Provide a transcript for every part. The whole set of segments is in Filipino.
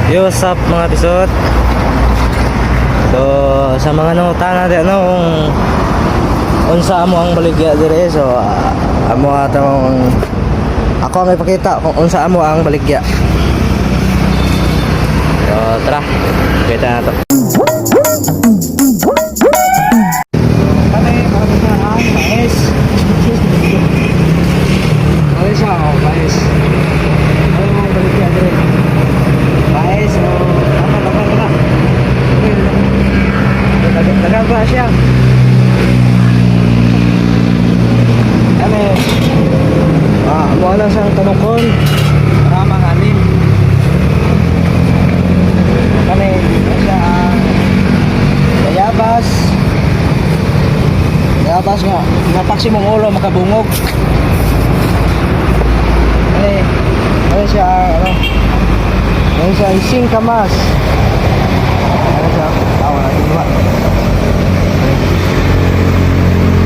Yo, what's up mga pisot? So, sa mga nangutana di ano kung unsa amo ang baligya dire. So, amo atong ako ang ipakita kung unsa amo ang baligya. So, tara. Kita na to. Kani para sa ang mais. Ay siya, mais. Ano ang baligya dire? Mais, so tama. Dagang ba siya? Ano? Mo lang siyang tanukon. Maramang anin. Kani, siya ang bayabas. Bayabas nga. Napaksi mong ulo makabungog. Ano siya ano? Ano siya ising kamas. Ano siya? Tawa na diba?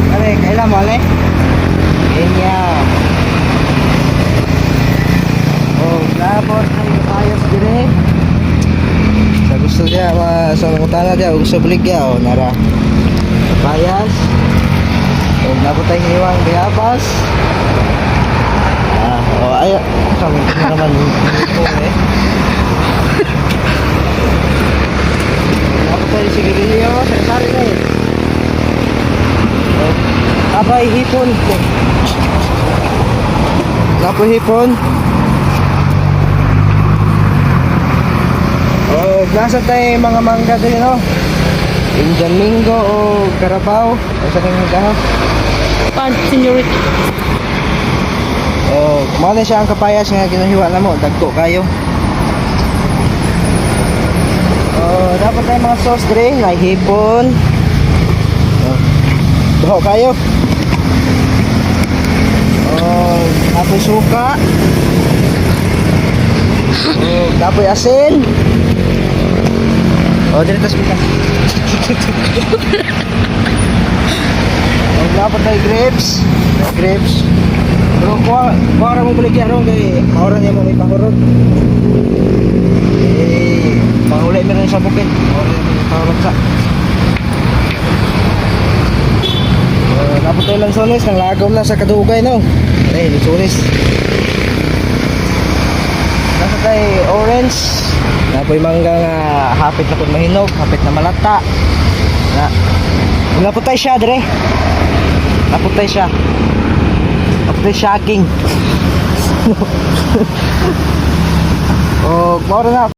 Ale, kailan mo ale? Kanya. Oh, labot ay ayos dire. Sa gusto dia sa nangutana dia ug sa baligya oh nara. Payas. Oh, labot ay hiwang bayabas. Oh ay kami naman ito eh. Labot ay sigarilyo sa sari na eh. Abay hipon. Lapo hipon. Oh, nasa tayo mga mangga din no. Indian Mingo o Carabao. Sa kanyang gaha. Pan, senyorita. Oh, mali siya ang kapayas nga ginahiwa na mo. Dagko kayo. Oh, dapat tayo mga sauce drink. May hipon. Oh, baho kayo. Oh, dapoy suka. Oh, dapoy asin. Oh, dito tas kita. Oh, dapat tayo grapes. Grapes. Pero kuha ra mo baligya ron kay maura niya mo may pahurot. Mahulay meron sa bukid. Maura niya may pahurot sa. Napot tayo lang sonis, nang lagaw na sa kadugay no. Ay, sonis. Nasa tayo orange. Napoy mangga nga hapit na pud mahinog, hapit na malata. Napot tayo siya dire. Napot tayo siya. Napot tayo shocking. Oh, maura na.